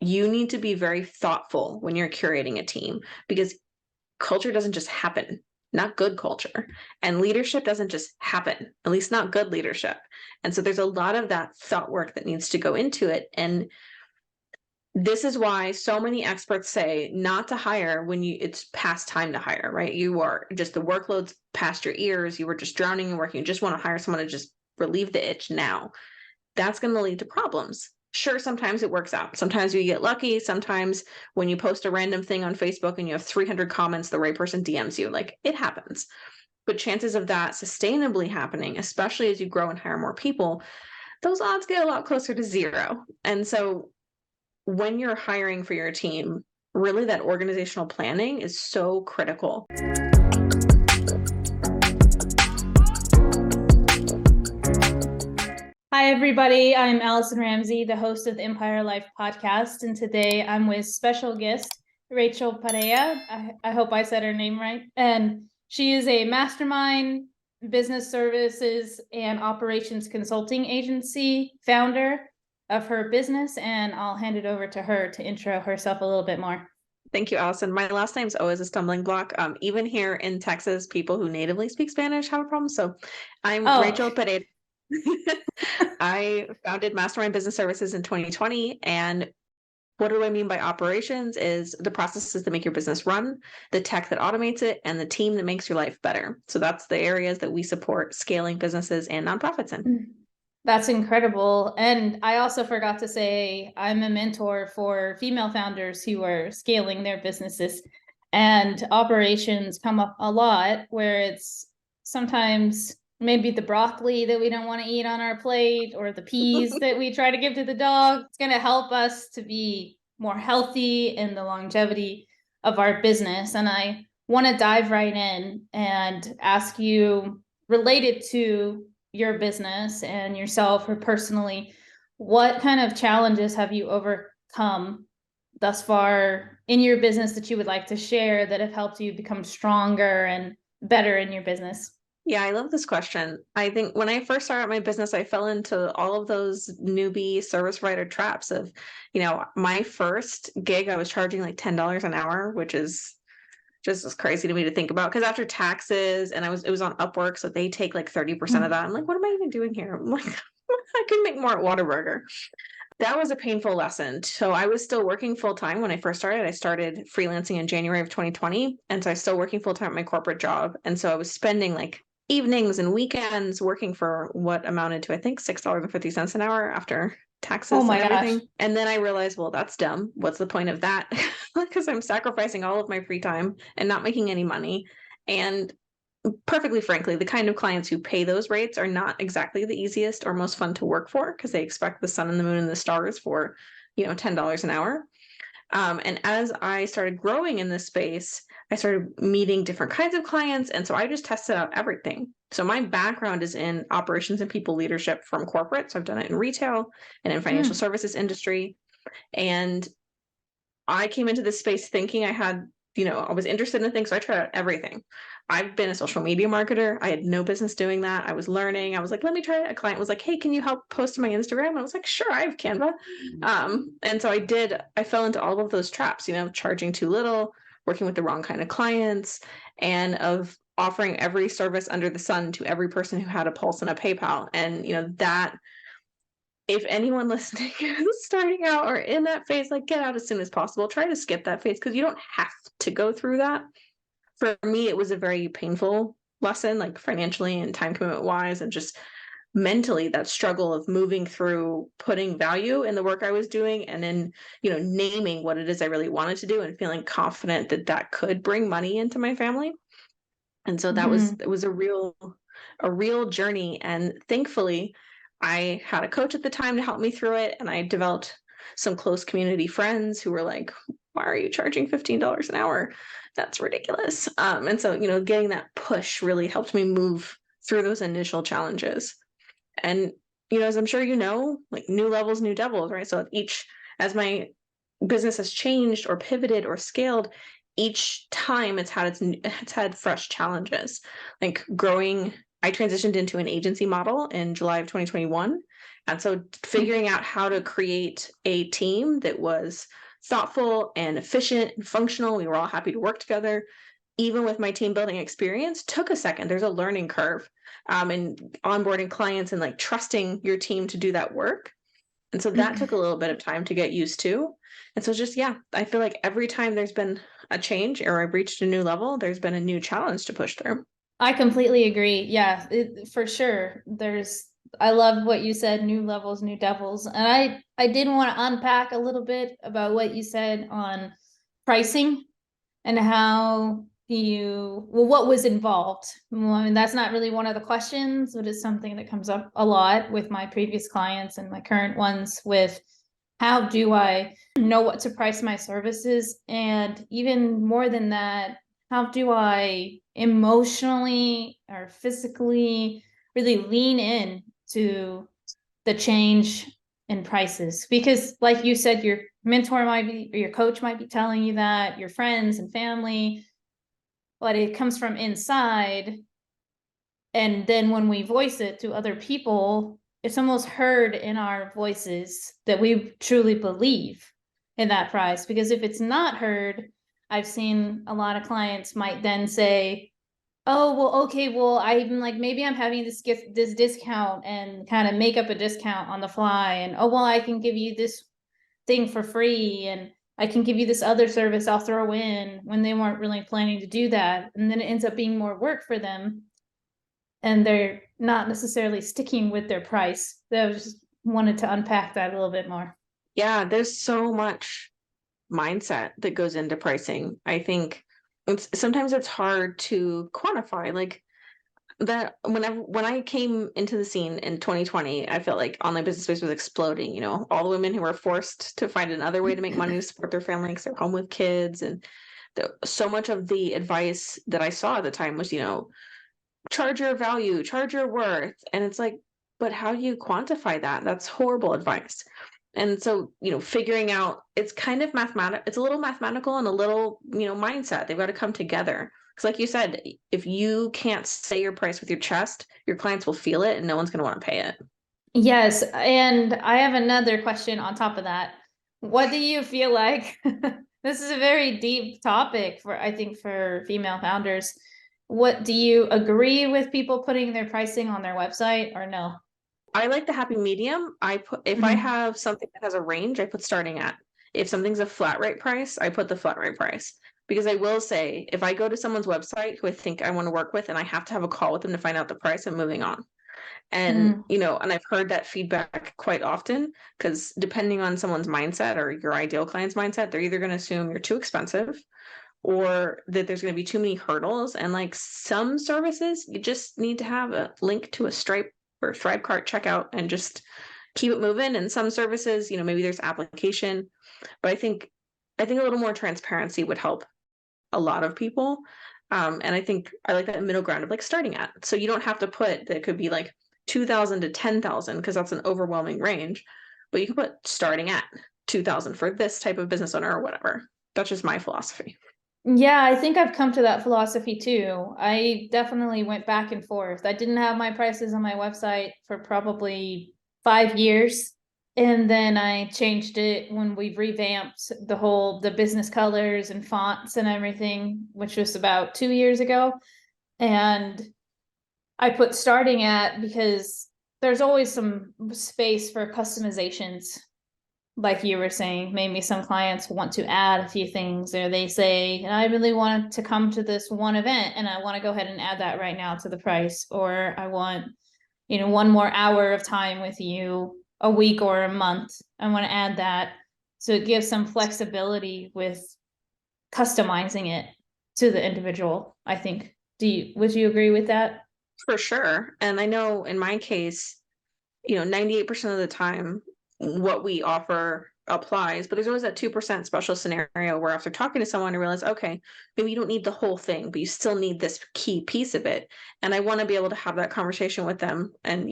you need to be very thoughtful when you're curating a team, because culture doesn't just happen, not good culture. And leadership doesn't just happen, at least not good leadership. And so there's a lot of that thought work that needs to go into it. And this is why so many experts say not to hire when it's past time to hire, right? You are just, the workload's past your ears. You were just drowning in work. You just want to hire someone to just relieve the itch now. That's going to lead to problems. Sure, sometimes it works out. Sometimes you get lucky. Sometimes when you post a random thing on Facebook and you have 300 comments, the right person DMs you. Like, it happens. But chances of that sustainably happening, especially as you grow and hire more people, those odds get a lot closer to zero. And so when you're hiring for your team, really that organizational planning is so critical. Hi, everybody. I'm Allison Ramsey, the host of the Empire Life podcast. And today I'm with special guest, Rachel Pereyra. I hope I said her name right. And she is a mastermind, business services, and operations consulting agency founder of her business. And I'll hand it over to her to intro herself a little bit more. Thank you, Allison. My last name's always a stumbling block. Even here in Texas, people who natively speak Spanish have a problem. So I'm Rachel Pereyra. I founded Mastermind Business Services in 2020. And what do I mean by operations is the processes that make your business run, the tech that automates it, and the team that makes your life better. So that's the areas that we support scaling businesses and nonprofits in. That's incredible. And I also forgot to say, I'm a mentor for female founders who are scaling their businesses, and operations come up a lot, where it's sometimes maybe the broccoli that we don't want to eat on our plate, or the peas that we try to give to the dog. It's going to help us to be more healthy in the longevity of our business. And I want to dive right in and ask you, related to your business and yourself, or personally, what kind of challenges have you overcome thus far in your business that you would like to share that have helped you become stronger and better in your business? Yeah, I love this question. I think when I first started my business, I fell into all of those newbie service provider traps of, my first gig, I was charging like $10 an hour, which is just as crazy to me to think about, because after taxes, and it was on Upwork, so they take like 30% of that. I'm like, what am I even doing here? I'm like, I can make more at Whataburger. That was a painful lesson. So I was still working full time when I first started. I started freelancing in January of 2020. And so I was still working full time at my corporate job. And so I was spending like evenings and weekends working for what amounted to, I think, $6.50 an hour after taxes and everything. Gosh. And then I realized, well, that's dumb. What's the point of that? Because I'm sacrificing all of my free time and not making any money. And perfectly frankly, the kind of clients who pay those rates are not exactly the easiest or most fun to work for, because they expect the sun and the moon and the stars for, $10 an hour. And as I started growing in this space, I started meeting different kinds of clients. And so I just tested out everything. So my background is in operations and people leadership from corporate. So I've done it in retail and in financial services industry. And I came into this space thinking I had, I was interested in things. So I tried out everything. I've been a social media marketer. I had no business doing that. I was learning. I was like, let me try it. A client was like, hey, can you help post to my Instagram? And I was like, sure, I have Canva. And so I fell into all of those traps, charging too little, working with the wrong kind of clients, and of offering every service under the sun to every person who had a pulse and a PayPal. And, that, if anyone listening is starting out or in that phase, like, get out as soon as possible. Try to skip that phase, because you don't have to go through that. For me, it was a very painful lesson, like financially and time commitment wise, and just mentally, that struggle of moving through putting value in the work I was doing, and then, naming what it is I really wanted to do and feeling confident that that could bring money into my family. And so it was a real journey. And thankfully, I had a coach at the time to help me through it. And I developed some close community friends who were like, why are you charging $15 an hour? That's ridiculous. And so, getting that push really helped me move through those initial challenges. And, as I'm sure like, new levels, new devils, right? So as my business has changed or pivoted or scaled, each time it's had fresh challenges. Like growing I transitioned into an agency model in July of 2021. And so figuring out how to create a team that was thoughtful and efficient and functional, we were all happy to work together, even with my team building experience, took a second. There's a learning curve, and onboarding clients and like trusting your team to do that work. And so that took a little bit of time to get used to. And so just, yeah, I feel like every time there's been a change or I've reached a new level, there's been a new challenge to push through. I completely agree. Yeah, for sure. I love what you said, new levels, new devils. And I did want to unpack a little bit about what you said on pricing and how what was involved. Well, I mean, that's not really one of the questions, but it's something that comes up a lot with my previous clients and my current ones with how do I know what to price my services? And even more than that, how do I emotionally or physically really lean in to the change in prices? Because like you said, your mentor might be, or your coach might be telling you that, your friends and family, but it comes from inside. And then when we voice it to other people, it's almost heard in our voices that we truly believe in that price. Because if it's not heard, I've seen a lot of clients might then say, oh, well, okay, well, I'm like, maybe I'm having this discount and kind of make up a discount on the fly. And, oh, well, I can give you this thing for free. And I can give you this other service I'll throw in, when they weren't really planning to do that. And then it ends up being more work for them. And they're not necessarily sticking with their price. So I just wanted to unpack that a little bit more. Yeah, there's so much mindset that goes into pricing. I think sometimes it's hard to quantify. Like that when I came into the scene in 2020, I felt like online business space was exploding. You know, all the women who were forced to find another way to make money to support their family because they're home with kids, and so much of the advice that I saw at the time was, charge your value, charge your worth. And it's like, but how do you quantify that? That's horrible advice. And so, figuring out, it's kind of mathematical, it's a little mathematical and a little, mindset. They've got to come together. Because like you said, if you can't say your price with your chest, your clients will feel it and no one's going to want to pay it. Yes. And I have another question on top of that. What do you feel like? This is a very deep topic I think, for female founders. What do you agree with people putting their pricing on their website or no? I like the happy medium. If I have something that has a range, I put starting at. If something's a flat rate price, I put the flat rate price. Because I will say, if I go to someone's website who I think I want to work with and I have to have a call with them to find out the price, I'm moving on. And, and I've heard that feedback quite often, because depending on someone's mindset or your ideal client's mindset, they're either going to assume you're too expensive or that there's going to be too many hurdles. And like some services, you just need to have a link to a Stripe or Stripe cart checkout and just keep it moving. And some services, maybe there's application, but I think a little more transparency would help a lot of people. And I think I like that middle ground of like starting at. So you don't have to put that could be like 2,000 to 10,000 because that's an overwhelming range, but you can put starting at 2,000 for this type of business owner or whatever. That's just my philosophy. Yeah, I think I've come to that philosophy too. I definitely went back and forth. I didn't have my prices on my website for probably 5 years. And then I changed it when we revamped the business colors and fonts and everything, which was about 2 years ago. And I put starting at because there's always some space for customizations. Like you were saying, maybe some clients want to add a few things, or they say, I really want to come to this one event and I want to go ahead and add that right now to the price. Or I want, one more hour of time with you a week or a month. I want to add that. So it gives some flexibility with customizing it to the individual, I think. Would you agree with that? For sure. And I know in my case, 98% of the time, what we offer applies, but there's always that 2% special scenario where after talking to someone, I realize, okay, maybe you don't need the whole thing, but you still need this key piece of it. And I want to be able to have that conversation with them. And,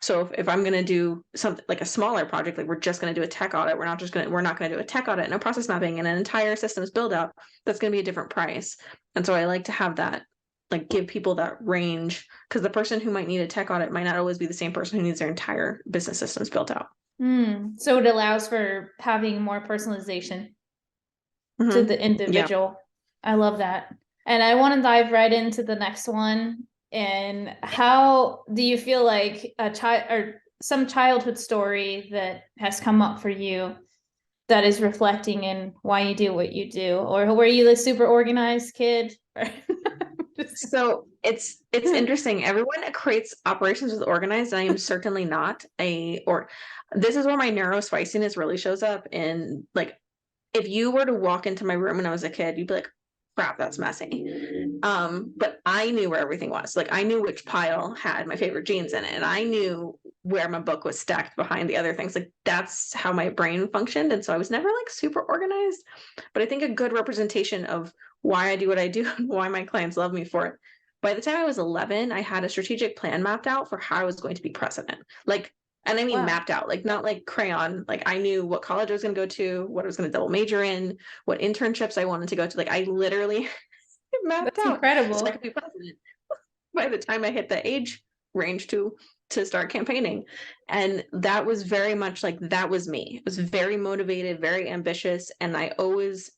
so if I'm going to do something like a smaller project, like we're just going to do a tech audit, we're not going to do a tech audit, no process mapping and an entire systems build out, that's going to be a different price. And so I like to have that like give people that range, because the person who might need a tech audit might not always be the same person who needs their entire business systems built out. So it allows for having more personalization to the Yeah. individual. I love that. And I want to dive right into the next one. And how do you feel like a child or some childhood story that has come up for you that is reflecting in why you do what you do? Or were you a super organized kid? So it's interesting. Everyone creates operations with organized. I am certainly not or this is where my neuro spiciness really shows up in, like, if you were to walk into my room when I was a kid, you'd be like, crap, that's messy. But I knew where everything was. Like, I knew which pile had my favorite jeans in it, and I knew where my book was stacked behind the other things. Like, that's how my brain functioned. And so I was never like super organized, but I think a good representation of why I do what I do and why my clients love me for it. By the time I was 11, I had a strategic plan mapped out for how I was going to be president. Like, and I mean, Wow. mapped out, like not like crayon. Like, I knew what college I was going to go to, what I was going to double major in, what internships I wanted to go to. Like, I literally mapped That's out so I incredible. could be president by the time I hit the age range to start campaigning. And that was very much like, that was me. It was very motivated, very ambitious, and I always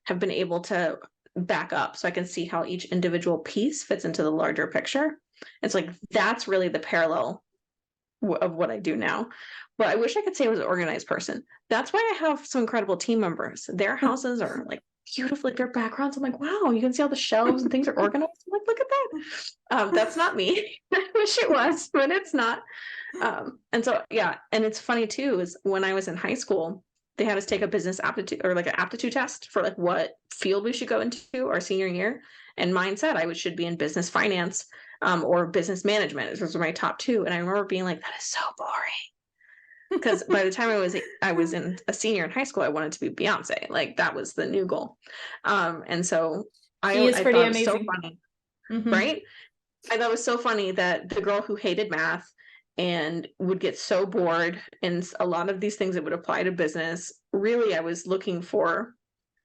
have been able to back up so I can see how each individual piece fits into the larger picture. It's like, that's really the parallel of what I do now. But I wish I could say I was an organized person. That's why I have some incredible team members. Their houses are like beautiful, like their backgrounds. I'm like, wow, you can see all the shelves and things are organized. I'm like, look at that. That's not me. I wish it was, but it's not. And so, yeah. And it's funny too, is when I was in high school, they had us take a business aptitude or like an aptitude test for like what field we should go into our senior year. And mine said I should be in business finance or business management. Those were my top two. And I remember being like, that is so boring. Because by the time I was in a senior in high school, I wanted to be Beyonce. Like, that was the new goal. And so She is I pretty thought it was so amazing. funny, right? I thought it was so funny that the girl who hated math and would get so bored, and a lot of these things that would apply to business, really, I was looking for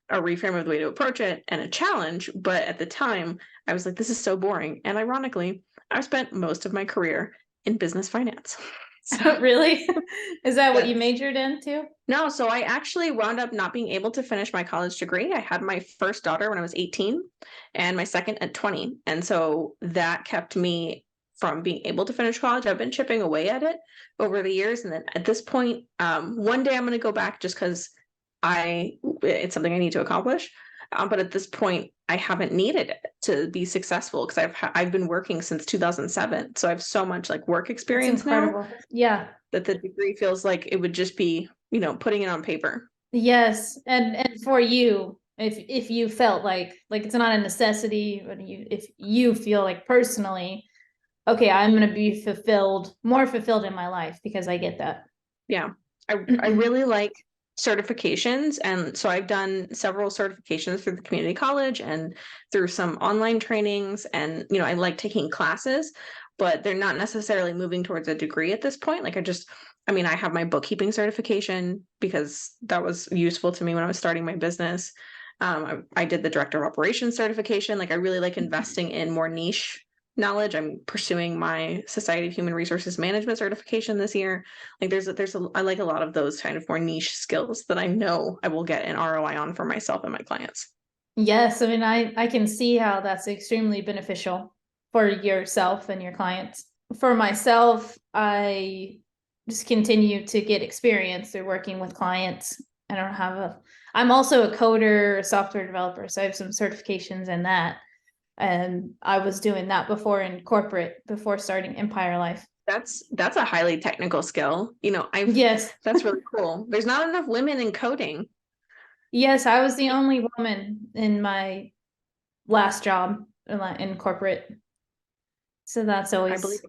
a reframe of the way to approach it and a challenge. But at the time, I was like, this is so boring. And ironically, I spent most of my career in business finance. So, Really? Is that what yeah. you majored into? No, so I actually wound up not being able to finish my college degree. I had my first daughter when I was 18 and my second at 20. And so that kept me from being able to finish college. I've been chipping away at it over the years. And then at this point, one day I'm going to go back just because it's something I need to accomplish. But at this point, I haven't needed it to be successful because I've been working since 2007. So I have so much like work That's experience now incredible. Yeah. that the degree feels like it would just be, putting it on paper. Yes. And for you, if you felt like it's not a necessity, but if you feel like personally, okay, I'm gonna be more fulfilled in my life because I get that. Yeah. I really like certifications. And so I've done several certifications through the community college and through some online trainings. And, I like taking classes, but they're not necessarily moving towards a degree at this point. Like, I have my bookkeeping certification because that was useful to me when I was starting my business. I did the director of operations certification. Like, I really like investing in more niche knowledge. I'm pursuing my Society of Human Resources Management certification this year. Like, I like a lot of those kind of more niche skills that I know I will get an ROI on for myself and my clients. Yes, I mean, I can see how that's extremely beneficial for yourself and your clients. For myself, I just continue to get experience through working with clients. I'm also a coder, a software developer, so I have some certifications in that. And I was doing that before in corporate, before starting Empire Life. That's a highly technical skill. Yes. That's really cool. There's not enough women in coding. Yes, I was the only woman in my last job in corporate. So that's I believe always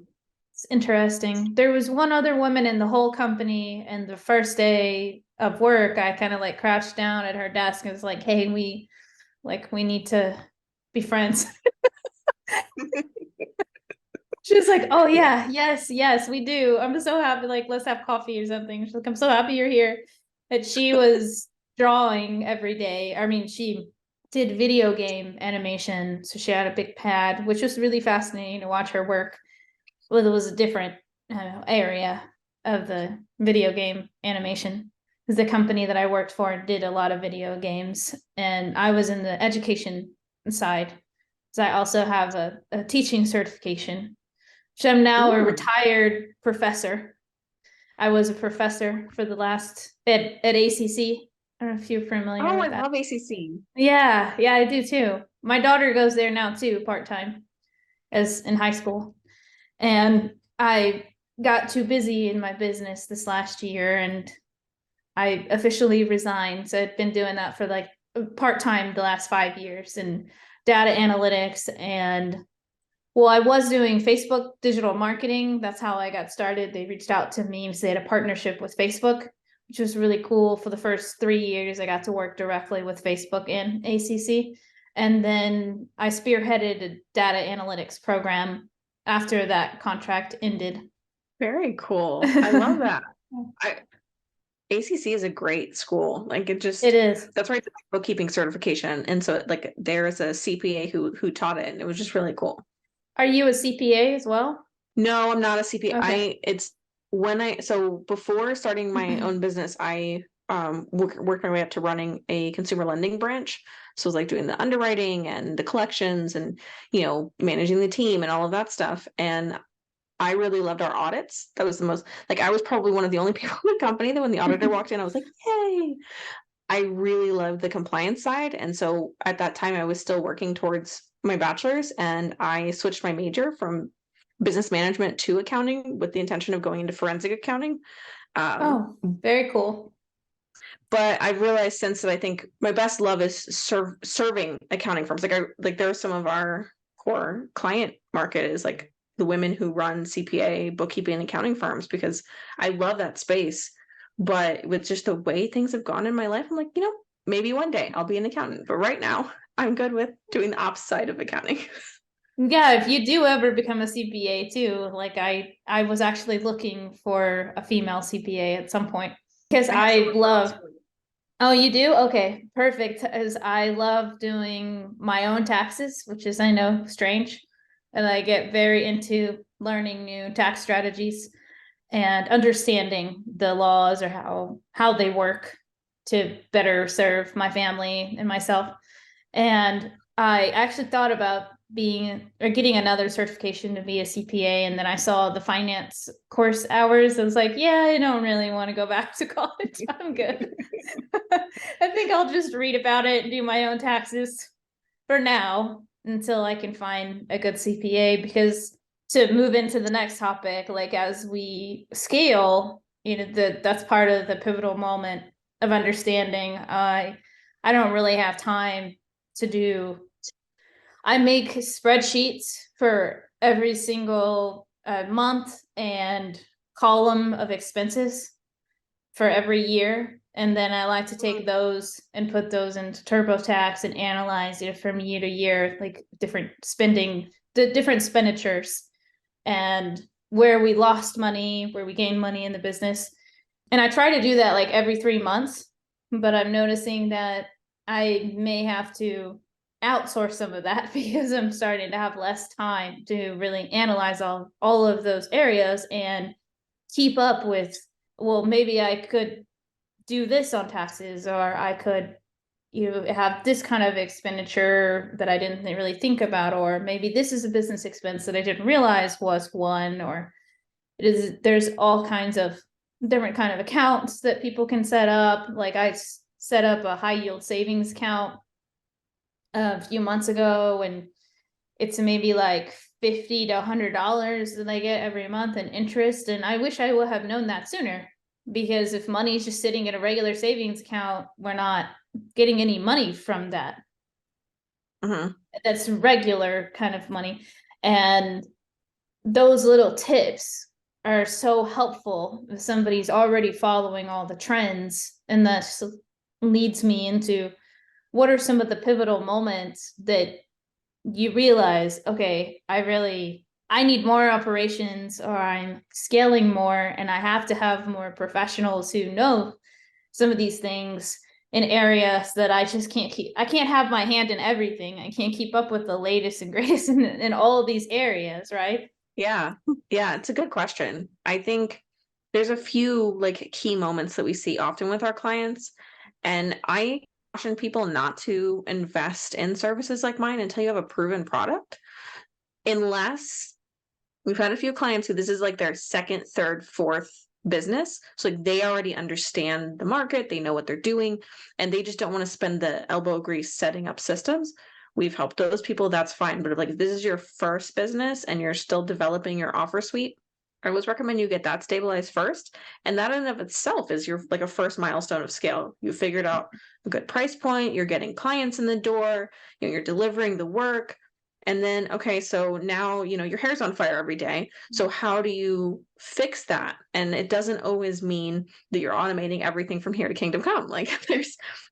it's interesting. There was one other woman in the whole company, and the first day of work, I kind of like crouched down at her desk and was like, "Hey, we need to be friends." She was like, "Oh yeah, yes, we do. I'm so happy. Like, let's have coffee or something." She's like, "I'm so happy you're here." And she was drawing every day. I mean, she did video game animation. So she had a big pad, which was really fascinating to watch her work. Well, it was a different area of the video game animation. Because the company that I worked for did a lot of video games, and I was in the education side. So I also have a teaching certification, which I'm now a retired professor. I was a professor for the last at ACC. I don't know if you're familiar Oh, with I that. love ACC. Yeah, I do too. My daughter goes there now too, part-time, as in high school. And I got too busy in my business this last year and I officially resigned. So I've been doing that for like part-time the last 5 years in data analytics. And well, I was doing Facebook digital marketing. That's how I got started. They reached out to me and they had a partnership with Facebook, which was really cool. For the first 3 years, I got to work directly with Facebook and ACC. And then I spearheaded a data analytics program after that contract ended. Very cool. I love that. ACC is a great school. Like it is. that's right, bookkeeping certification. And so like there's a CPA who taught it and it was just really cool. Are you a CPA as well? No, I'm not a CPA. Okay. So before starting my own business, I worked my way up to running a consumer lending branch. So it was like doing the underwriting and the collections and managing the team and all of that stuff. And I really loved our audits. That was the most, like, I was probably one of the only people in the company that when the auditor walked in, I was like, yay. I really loved the compliance side. And so at that time, I was still working towards my bachelor's and I switched my major from business management to accounting with the intention of going into forensic accounting. Oh, very cool. But I've realized since that I think my best love is serving accounting firms. Like there are some of our core client market is like the women who run CPA, bookkeeping, and accounting firms because I love that space. But with just the way things have gone in my life, I'm like, maybe one day I'll be an accountant. But right now, I'm good with doing the opposite of accounting. Yeah, if you do ever become a CPA too, like I was actually looking for a female CPA at some point because I love. Oh, you do? Okay, perfect. As I love doing my own taxes, which is I know strange, and I get very into learning new tax strategies and understanding the laws or how they work to better serve my family and myself. And I actually thought about being or getting another certification to be a CPA. And then I saw the finance course hours. I was like, yeah, I don't really want to go back to college. I'm good. I think I'll just read about it and do my own taxes for now until I can find a good CPA. Because to move into the next topic, like as we scale, that's part of the pivotal moment of understanding. I don't really have time to do. I make spreadsheets for every single month and column of expenses for every year. And then I like to take those and put those into TurboTax and analyze it from year to year, like different spending, the different expenditures and where we lost money, where we gained money in the business. And I try to do that like every 3 months, but I'm noticing that I may have to outsource some of that because I'm starting to have less time to really analyze all of those areas and keep up with, well, maybe I could do this on taxes, or I could have this kind of expenditure that I didn't really think about, or maybe this is a business expense that I didn't realize was one, or there's all kinds of different kind of accounts that people can set up. Like I set up a high yield savings account a few months ago, and it's maybe like $50 to $100 that I get every month in interest. And I wish I would have known that sooner, because if money is just sitting in a regular savings account, we're not getting any money from that. That's regular kind of money. And those little tips are so helpful if somebody's already following all the trends. And that leads me into what are some of the pivotal moments that you realize, okay, I need more operations, or I'm scaling more and I have to have more professionals who know some of these things. in areas that I just I can't have my hand in everything. I can't keep up with the latest and greatest in all of these areas, right? Yeah. Yeah, it's a good question. I think there's a few like key moments that we see often with our clients. And I caution people not to invest in services like mine until you have a proven product, unless we've had a few clients who this is like their second, third, fourth business. So like they already understand the market, they know what they're doing, and they just don't want to spend the elbow grease setting up systems. We've helped those people, that's fine. But if like if this is your first business and you're still developing your offer suite, I always recommend you get that stabilized first. And that in and of itself is your like a first milestone of scale. You figured out a good price point, you're getting clients in the door, you're delivering the work. And then, okay, so now, your hair's on fire every day. So how do you fix that? And it doesn't always mean that you're automating everything from here to kingdom come. Like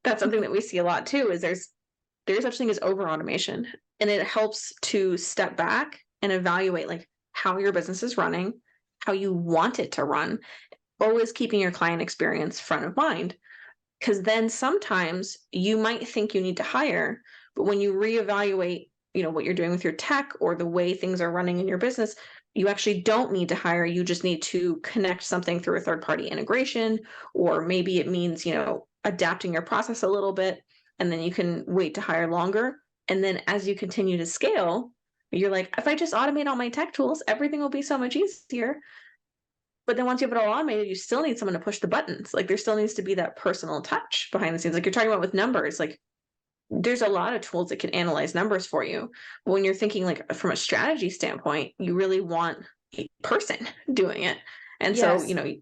that's something that we see a lot too, is there's such thing as over automation. And it helps to step back and evaluate like how your business is running, how you want it to run, always keeping your client experience front of mind. Because then sometimes you might think you need to hire, but when you reevaluate what you're doing with your tech or the way things are running in your business, you actually don't need to hire. You just need to connect something through a third party integration, or maybe it means adapting your process a little bit, and then you can wait to hire longer. And then as you continue to scale, you're like, if I just automate all my tech tools, everything will be so much easier. But then once you have it all automated, you still need someone to push the buttons. Like there still needs to be that personal touch behind the scenes. Like you're talking about with numbers, like there's a lot of tools that can analyze numbers for you. But when you're thinking like from a strategy standpoint, you really want a person doing it. And so, Yes.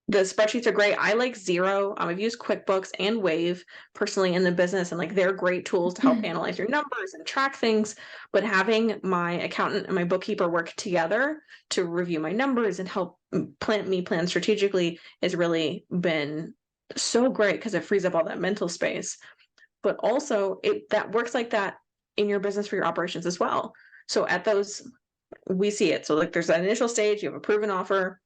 the spreadsheets are great. I like Zero. I've used QuickBooks and Wave personally in the business, and like they're great tools to help analyze your numbers and track things. But having my accountant and my bookkeeper work together to review my numbers and help plan strategically has really been so great because it frees up all that mental space. But also that works like that in your business for your operations as well. So at those, we see it. So like there's that initial stage, you have a proven offer.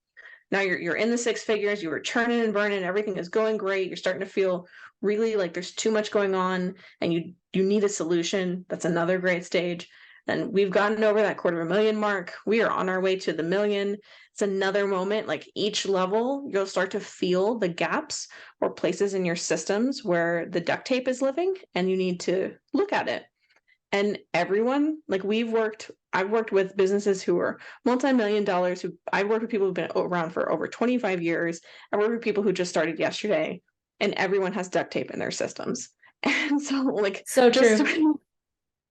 Now you're in the six figures, you were churning and burning, everything is going great. You're starting to feel really like there's too much going on and you need a solution. That's another great stage. And we've gotten over that $250,000 mark. We are on our way to the million. It's another moment, like each level, you'll start to feel the gaps or places in your systems where the duct tape is living, and you need to look at it. And everyone, like I've worked with businesses who are multi-million dollars, I've worked with people who've been around for over 25 years. I work with people who just started yesterday, and everyone has duct tape in their systems. And so like, So true.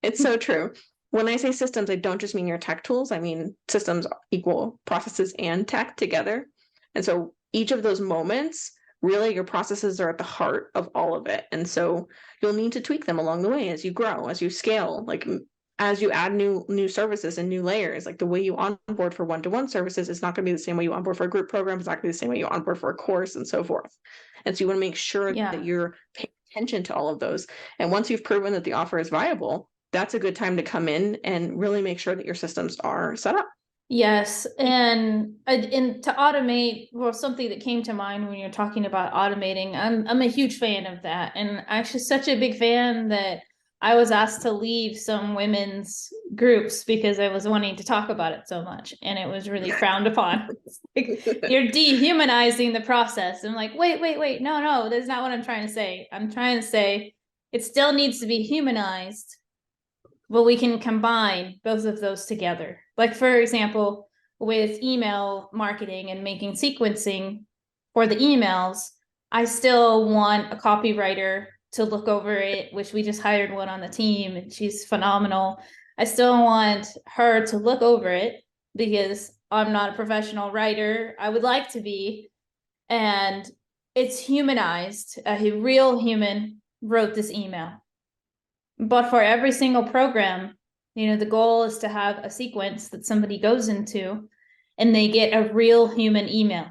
it's so true. When I say systems, I don't just mean your tech tools. I mean, systems equal processes and tech together. And so each of those moments, really your processes are at the heart of all of it. And so you'll need to tweak them along the way as you grow, as you scale, like as you add new services and new layers. Like the way you onboard for one-to-one services is not going to be the same way you onboard for a group program. It's not going to be the same way you onboard for a course, and so forth. And so you want to make sure Yeah. that you're paying attention to all of those. And once you've proven that the offer is viable, that's a good time to come in and really make sure that your systems are set up. Yes, and to automate, well, something that came to mind when you're talking about automating, I'm a huge fan of that, and actually such a big fan that I was asked to leave some women's groups because I was wanting to talk about it so much, and it was really frowned upon. Like, you're dehumanizing the process. I'm like, wait, no, that's not what I'm trying to say. I'm trying to say it still needs to be humanized, but we can combine both of those together. Like, for example, with email marketing and making sequencing for the emails, I still want a copywriter to look over it, which we just hired one on the team and she's phenomenal. I still want her to look over it because I'm not a professional writer. I would like to be. And it's humanized. A real human wrote this email. But for every single program, the goal is to have a sequence that somebody goes into and they get a real human email.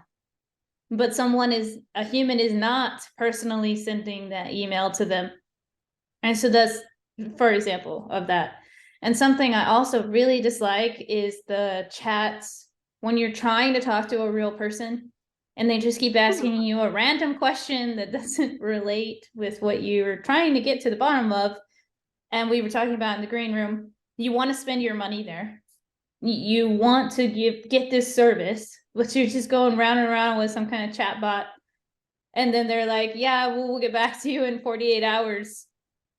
But a human is not personally sending that email to them. And so that's, for example, of that. And something I also really dislike is the chats when you're trying to talk to a real person and they just keep asking you a random question that doesn't relate with what you're trying to get to the bottom of. And we were talking about in the green room, you want to spend your money there. You want to get this service, but you're just going round and round with some kind of chat bot. And then they're like, yeah, we'll get back to you in 48 hours.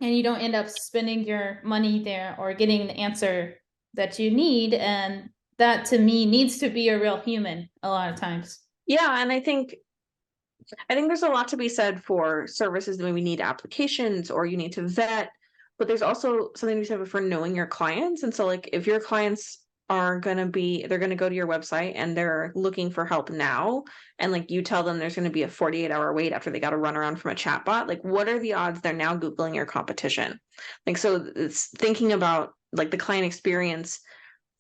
And you don't end up spending your money there or getting the answer that you need. And that to me needs to be a real human a lot of times. Yeah, and I think there's a lot to be said for services that maybe need applications or you need to vet, but there's also something to be said for knowing your clients. And so like if your clients are they're gonna go to your website and they're looking for help now, and like you tell them there's gonna be a 48-hour wait after they got to run around from a chatbot, like what are the odds they're now Googling your competition? Like, so it's thinking about like the client experience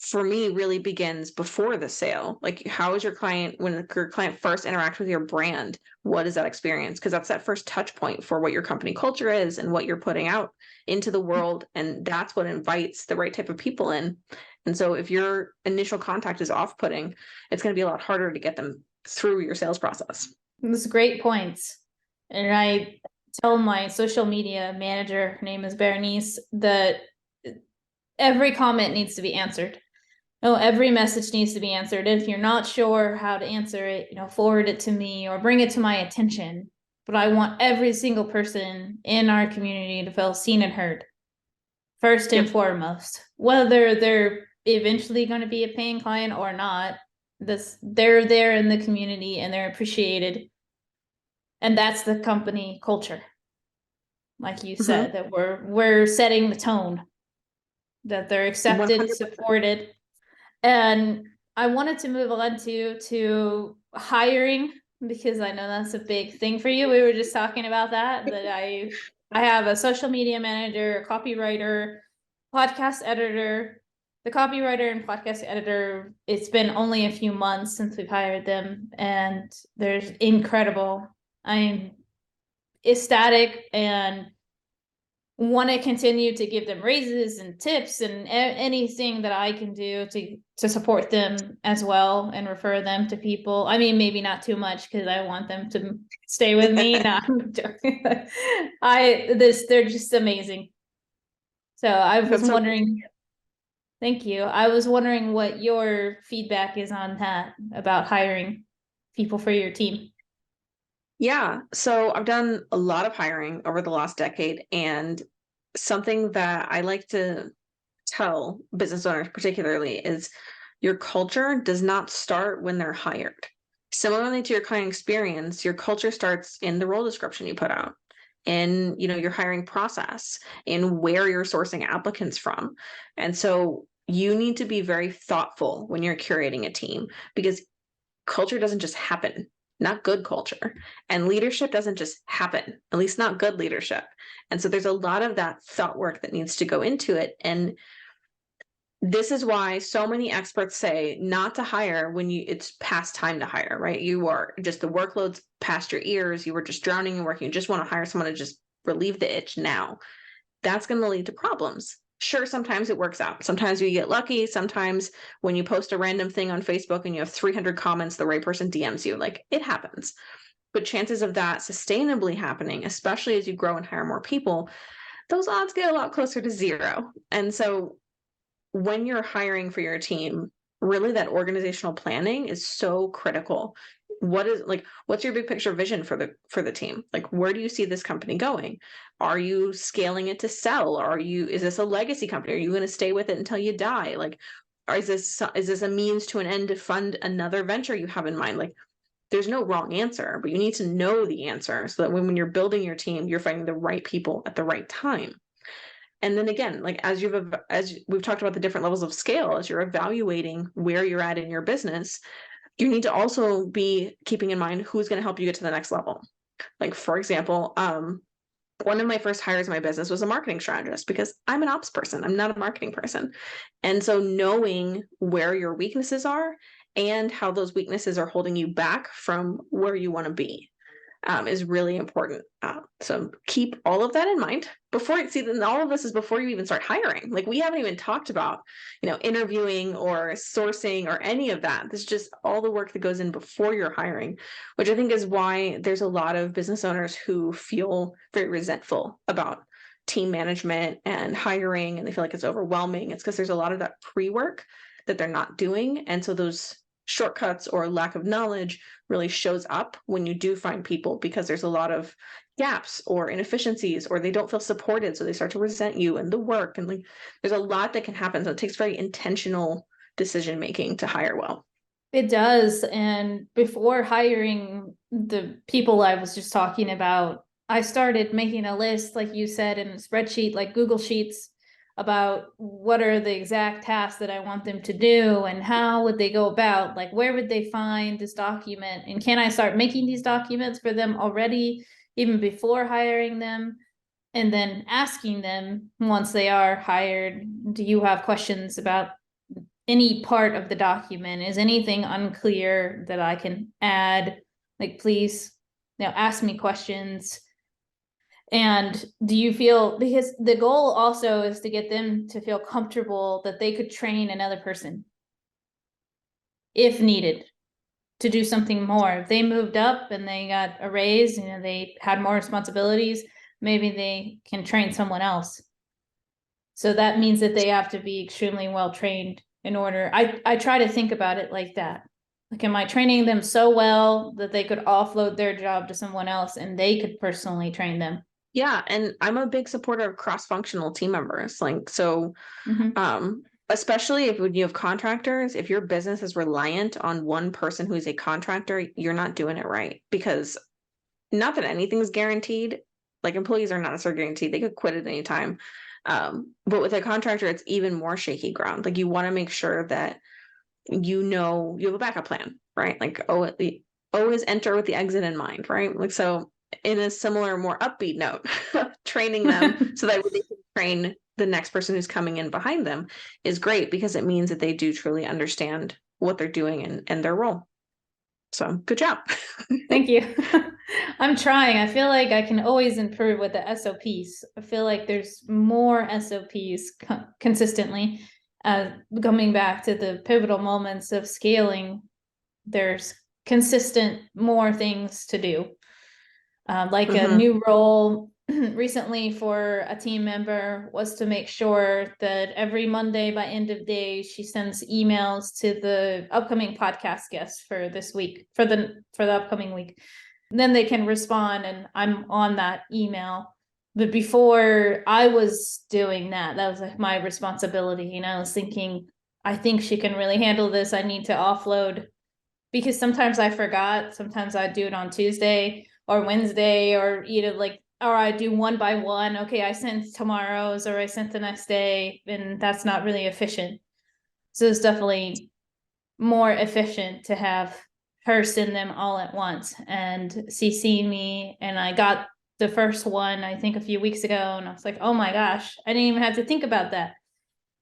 for me really begins before the sale. Like, how is your client, when your client first interacts with your brand, what is that experience? Because that's that first touch point for what your company culture is and what you're putting out into the world. And that's what invites the right type of people in. And so if your initial contact is off-putting, it's going to be a lot harder to get them through your sales process. That's great points. And I tell my social media manager, her name is Berenice, that every comment needs to be answered. No, every message needs to be answered. If you're not sure how to answer it, forward it to me or bring it to my attention. But I want every single person in our community to feel seen and heard. First and foremost, whether they're eventually going to be a paying client or not, they're there in the community and they're appreciated. And that's the company culture. Like you said, that we're setting the tone, that they're accepted, 100%. Supported. And I wanted to move on to hiring, because I know that's a big thing for you. We were just talking about that I have a social media manager, a copywriter, podcast editor. The copywriter and podcast editor, it's been only a few months since we've hired them, and they're incredible. I'm ecstatic and want to continue to give them raises and tips and anything that I can do to support them as well and refer them to people. I mean, maybe not too much because I want them to stay with me. No, I'm joking. They're just amazing. So I was wondering, thank you. I was wondering what your feedback is on that about hiring people for your team. Yeah, so I've done a lot of hiring over the last decade, and something that I like to tell business owners particularly is your culture does not start when they're hired. Similarly to your client experience, your culture starts in the role description you put out, in your hiring process, in where you're sourcing applicants from. And so you need to be very thoughtful when you're curating a team, because culture doesn't just happen. Not good culture. And leadership doesn't just happen, at least not good leadership. And so there's a lot of that thought work that needs to go into it. And this is why so many experts say not to hire when it's past time to hire, right? You are just, the workload's past your ears. You were just drowning in work. You just want to hire someone to just relieve the itch now. That's going to lead to problems. Sure, sometimes it works out. Sometimes you get lucky. Sometimes when you post a random thing on Facebook and you have 300 comments, the right person DMs you. Like, it happens. But chances of that sustainably happening, especially as you grow and hire more people, those odds get a lot closer to zero. And so when you're hiring for your team, really that organizational planning is so critical. What's your big picture vision for the team? Like, where do you see this company going? Are you scaling it to sell? Is this a legacy company? Are you going to stay with it until you die? Like, or is this a means to an end to fund another venture you have in mind? Like, there's no wrong answer, but you need to know the answer so that when you're building your team, you're finding the right people at the right time. And then again, like as we've talked about the different levels of scale, as you're evaluating where you're at in your business, you need to also be keeping in mind who's going to help you get to the next level. Like, for example, one of my first hires in my business was a marketing strategist, because I'm an ops person. I'm not a marketing person. And so knowing where your weaknesses are and how those weaknesses are holding you back from where you want to be. is really important. So keep all of that in mind before, see, then all of this is before you even start hiring. Like, we haven't even talked about, interviewing or sourcing or any of that. This is just all the work that goes in before you're hiring, which I think is why there's a lot of business owners who feel very resentful about team management and hiring, and they feel like it's overwhelming. It's because there's a lot of that pre-work that they're not doing. And so those shortcuts or lack of knowledge really shows up when you do find people, because there's a lot of gaps or inefficiencies, or they don't feel supported, so they start to resent you and the work, and like, there's a lot that can happen. So it takes very intentional decision making to hire well. It does. And before hiring the people I was just talking about, I started making a list, like you said, in a spreadsheet, like Google Sheets, about what are the exact tasks that I want them to do, and how would they go about, like, where would they find this document, and can I start making these documents for them already, even before hiring them? And then asking them, once they are hired, do you have questions about any part of the document? Is anything unclear that I can add? Like, please, ask me questions. And do you feel, because the goal also is to get them to feel comfortable that they could train another person if needed to do something more. If they moved up and they got a raise, they had more responsibilities, maybe they can train someone else. So that means that they have to be extremely well trained in order. I try to think about it like that. Like, am I training them so well that they could offload their job to someone else and they could personally train them? Yeah, and I'm a big supporter of cross-functional team members. Like, so especially if when you have contractors, if your business is reliant on one person who is a contractor, you're not doing it right. Because not that anything's guaranteed, like, employees are not necessarily guaranteed, they could quit at any time. But with a contractor, it's even more shaky ground. Like, you want to make sure that you have a backup plan, right? Like, always enter with the exit in mind, right? Like, so in a similar, more upbeat note, training them so that they can train the next person who's coming in behind them is great, because it means that they do truly understand what they're doing and their role. So good job. Thank you. I'm trying. I feel like I can always improve with the SOPs. I feel like there's more SOPs consistently. Coming back to the pivotal moments of scaling, there's consistent more things to do. Like a new role recently for a team member was to make sure that every Monday by end of day, she sends emails to the upcoming podcast guests for this week, for the upcoming week. And then they can respond, and I'm on that email. But before I was doing that, that was like my responsibility. I was thinking, I think she can really handle this. I need to offload, because sometimes I forgot. Sometimes I do it on Tuesday or Wednesday, or or I do one by one. Okay, I sent tomorrow's, or I sent the next day, and that's not really efficient. So it's definitely more efficient to have her send them all at once and CC me. And I got the first one, I think, a few weeks ago, and I was like, oh my gosh, I didn't even have to think about that.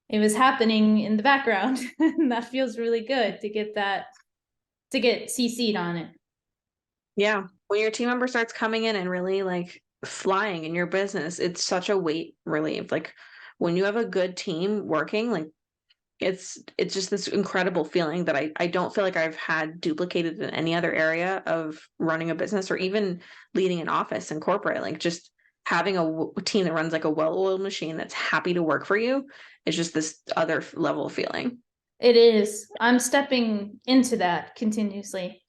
It was happening in the background. And that feels really good to get CC'd on it. Yeah. When your team member starts coming in and really like flying in your business, it's such a weight relief. Like, when you have a good team working, like, it's just this incredible feeling that I don't feel like I've had duplicated in any other area of running a business, or even leading an office in corporate. Like, just having a team that runs like a well-oiled machine that's happy to work for you is just this other level of feeling. It is. I'm stepping into that continuously.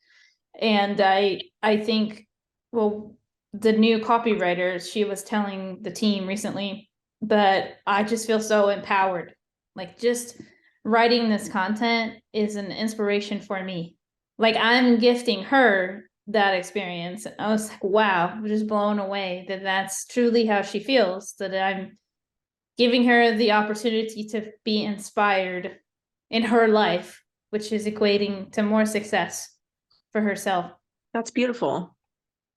And I think, well, the new copywriter, she was telling the team recently that I just feel so empowered. Like, just writing this content is an inspiration for me. Like, I'm gifting her that experience. I was like, wow, I'm just blown away that that's truly how she feels, that I'm giving her the opportunity to be inspired in her life, which is equating to more success for herself. That's beautiful.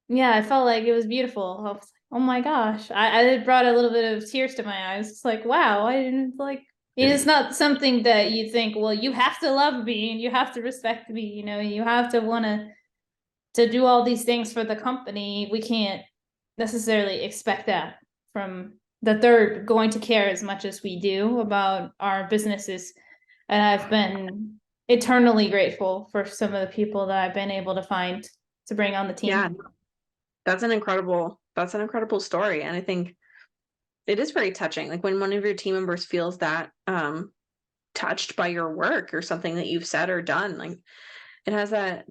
Yeah, I felt like it was beautiful. I was like, oh my gosh. I brought a little bit of tears to my eyes. It's like, wow, I didn't like, it's not something that you think, well, you have to love me and you have to respect me, you have to want to to do all these things for the company, we can't necessarily expect that from that they're going to care as much as we do about our businesses. And I've been eternally grateful for some of the people that I've been able to find to bring on the team. Yeah, that's an incredible story. And I think it is very touching. Like when one of your team members feels that touched by your work or something that you've said or done, like it has that,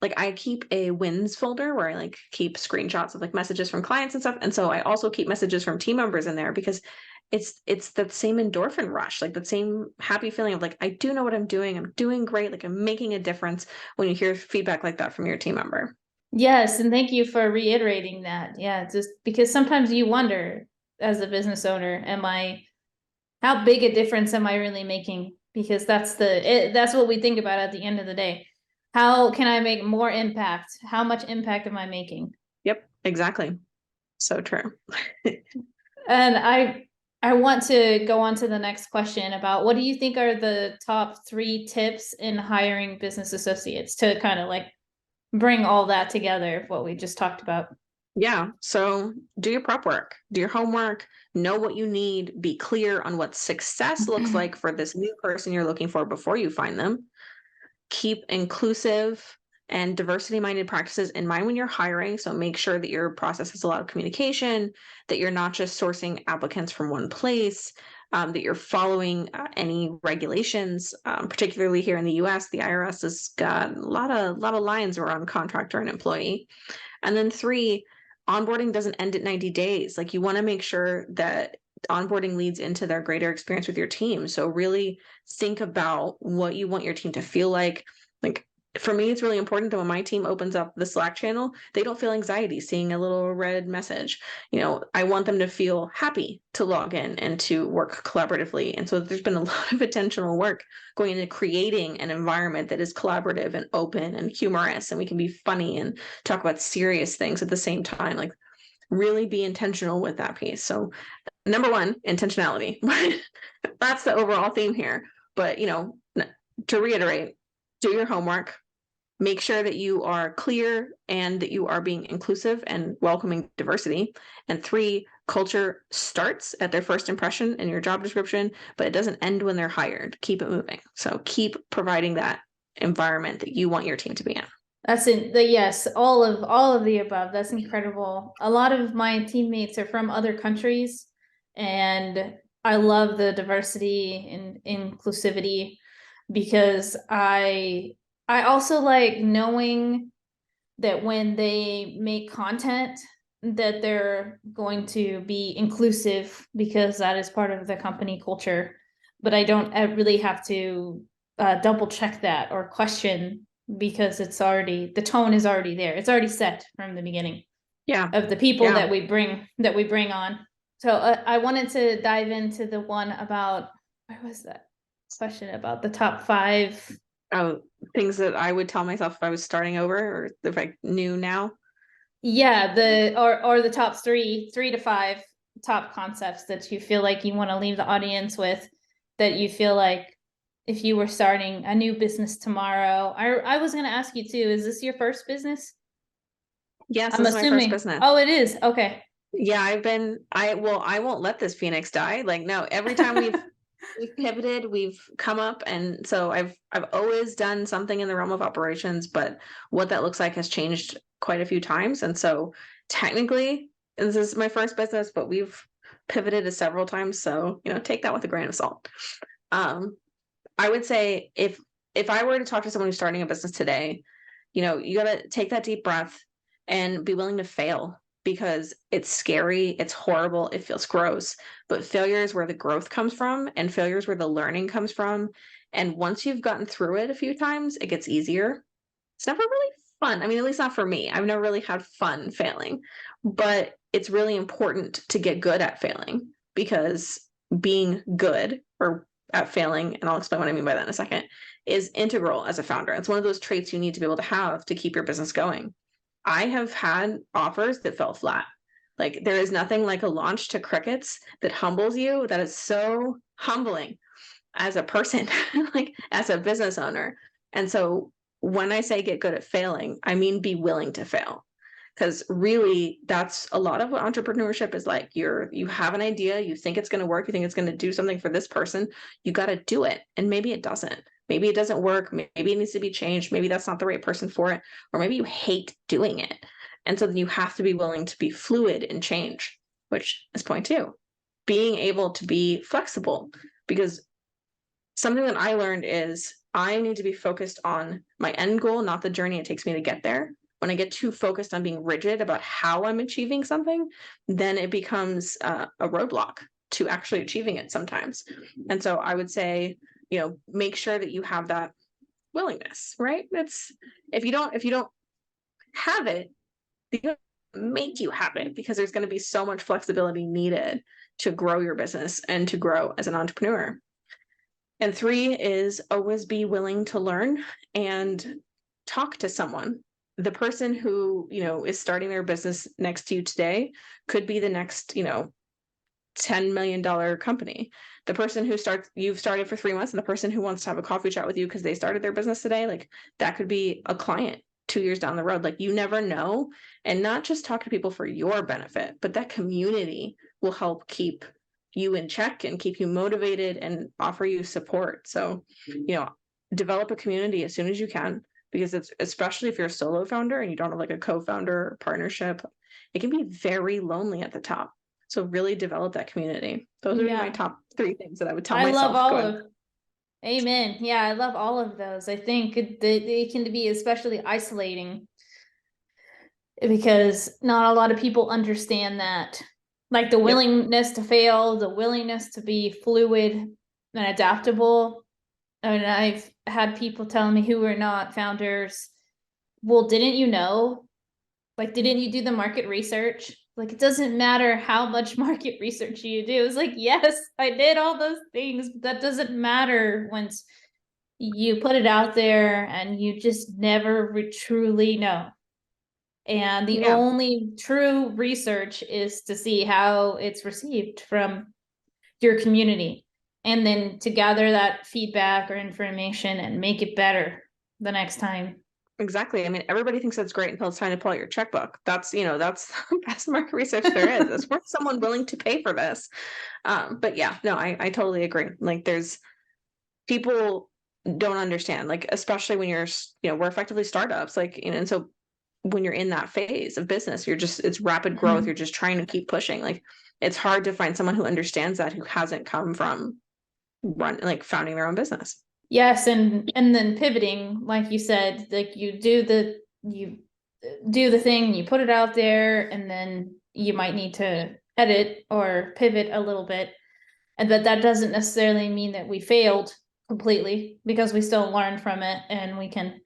like I keep a wins folder where I like keep screenshots of like messages from clients and stuff. And so I also keep messages from team members in there because it's that same endorphin rush, like that same happy feeling of like, I do know what I'm doing great, like I'm making a difference when you hear feedback like that from your team member. Yes, and thank you for reiterating that. Yeah, just because sometimes you wonder as a business owner, how big a difference am I really making? Because that's what we think about at the end of the day. How can I make more impact? How much impact am I making? Yep, exactly. So true. And I want to go on to the next question about what do you think are the top 3 tips in hiring business associates to kind of like bring all that together, what we just talked about? Yeah. So do your prep work, do your homework, know what you need, be clear on what success looks like for this new person you're looking for before you find them. Keep inclusive and diversity minded practices in mind when you're hiring. So make sure that your process has a lot of communication, that you're not just sourcing applicants from one place, that you're following any regulations, particularly here in the US. The IRS has got a lot of lines around contractor and employee. And then 3, onboarding doesn't end at 90 days. Like you want to make sure that onboarding leads into their greater experience with your team. So really think about what you want your team to feel like. Like for me, it's really important that when my team opens up the Slack channel, they don't feel anxiety seeing a little red message. I want them to feel happy to log in and to work collaboratively. And so there's been a lot of intentional work going into creating an environment that is collaborative and open and humorous, and we can be funny and talk about serious things at the same time. Like really be intentional with that piece. So number 1, intentionality. That's the overall theme here. But to reiterate, do your homework, make sure that you are clear and that you are being inclusive and welcoming diversity. And 3, culture starts at their first impression in your job description, but it doesn't end when they're hired. Keep it moving. So keep providing that environment that you want your team to be in. That's yes, all of the above. That's incredible. A lot of my teammates are from other countries, and I love the diversity and inclusivity because I also like knowing that when they make content that they're going to be inclusive because that is part of the company culture. But I don't really have to double check that or question because the tone is already there. It's already set from the beginning. Yeah. Of the people Yeah. that we bring on. So I wanted to dive into the one about, where was that question about the top 5 things that I would tell myself if I was starting over or if I knew now. Yeah, or the top 3 to 5 top concepts that you feel like you want to leave the audience with, that you feel like if you were starting a new business tomorrow. I was going to ask you too, is this your first business? Yes, I'm this is my first assuming. business. Oh, it is. Okay. Yeah, I won't let this Phoenix die. Like, no, every time we've pivoted, we've come up. And so I've always done something in the realm of operations, but what that looks like has changed quite a few times. And so technically, this is my first business, but we've pivoted several times. So, take that with a grain of salt. I would say if I were to talk to someone who's starting a business today, you gotta take that deep breath and be willing to fail, because it's scary, it's horrible, it feels gross, but failure is where the growth comes from, and failure is where the learning comes from. And once you've gotten through it a few times, it gets easier. It's never really fun. I mean, at least not for me. I've never really had fun failing, but it's really important to get good at failing, because being good or at failing, and I'll explain what I mean by that in a second, is integral as a founder. It's one of those traits you need to be able to have to keep your business going. I have had offers that fell flat. Like there is nothing like a launch to crickets that humbles you. That is so humbling as a person, like as a business owner. And so when I say get good at failing, I mean be willing to fail. Because really, that's a lot of what entrepreneurship is like. You have an idea, you think it's going to work, you think it's going to do something for this person, you got to do it. And maybe it doesn't. Maybe it doesn't work. Maybe it needs to be changed. Maybe that's not the right person for it. Or maybe you hate doing it. And so then you have to be willing to be fluid and change, which is point two. Being able to be flexible. Because something that I learned is I need to be focused on my end goal, not the journey it takes me to get there. When I get too focused on being rigid about how I'm achieving something, then it becomes a roadblock to actually achieving it sometimes. And so I would say, make sure that you have that willingness, right? That's if you don't have it, they make you have it, because there's going to be so much flexibility needed to grow your business and to grow as an entrepreneur. And three is always be willing to learn and talk to someone. The person who, is starting their business next to you today could be the next, $10 million company. The person who you've started for 3 months, and the person who wants to have a coffee chat with you because they started their business today, like that could be a client 2 years down the road. Like you never know. And not just talk to people for your benefit, but that community will help keep you in check and keep you motivated and offer you support. So, develop a community as soon as you can, because it's, especially if you're a solo founder and you don't have like a co-founder partnership, it can be very lonely at the top. So really develop that community. Those are my top 3 things that I would tell myself. I love all of. Amen. Yeah, I love all of those. I think they can be especially isolating because not a lot of people understand that. Like the willingness to fail, the willingness to be fluid and adaptable. I mean, I've had people tell me who are not founders, well, didn't you know? Like, didn't you do the market research? Like, it doesn't matter how much market research you do. It's like, yes, I did all those things, but that doesn't matter once you put it out there and you just never truly know. And the only true research is to see how it's received from your community, and then to gather that feedback or information and make it better the next time. Exactly. I mean, everybody thinks that's great until it's time to pull out your checkbook. That's, that's the best market research there is. It's worth someone willing to pay for this. But yeah, no, I totally agree. Like there's people don't understand, like, especially when you're, we're effectively startups, like, and so when you're in that phase of business, it's rapid growth. You're just trying to keep pushing. Like it's hard to find someone who understands that, who hasn't come from founding their own business. Yes. And then pivoting, like you said, like you do the thing, you put it out there, and then you might need to edit or pivot a little bit. But that doesn't necessarily mean that we failed completely, because we still learned from it and we can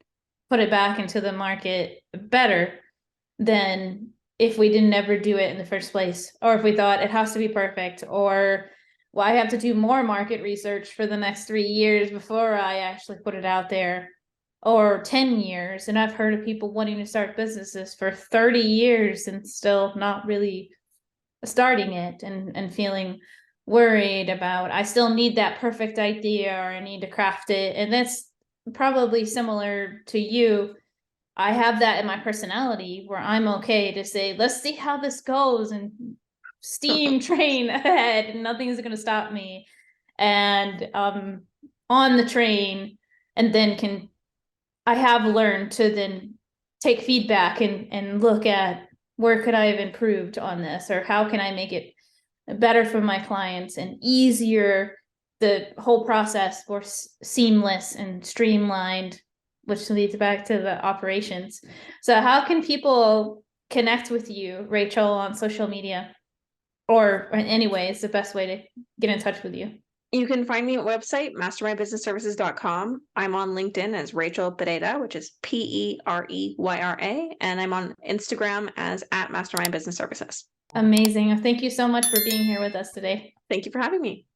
put it back into the market better than if we didn't ever do it in the first place, or if we thought it has to be perfect, or well, I have to do more market research for the next 3 years before I actually put it out there, or 10 years. And I've heard of people wanting to start businesses for 30 years and still not really starting it, and feeling worried about, I still need that perfect idea, or I need to craft it. And that's probably similar to you. I have that in my personality where I'm okay to say, let's see how this goes, and steam train ahead, and nothing's going to stop me. And on the train, and then I have learned to then take feedback and look at where could I have improved on this, or how can I make it better for my clients and easier, the whole process more seamless and streamlined, which leads back to the operations. So how can people connect with you, Rachel, on social media, or in any way is the best way to get in touch with you? You can find me at website, mastermindbusinessservices.com. I'm on LinkedIn as Rachel Pereyra, which is Pereyra, and I'm on Instagram as @mastermindbusinessservices. Amazing. Thank you so much for being here with us today. Thank you for having me.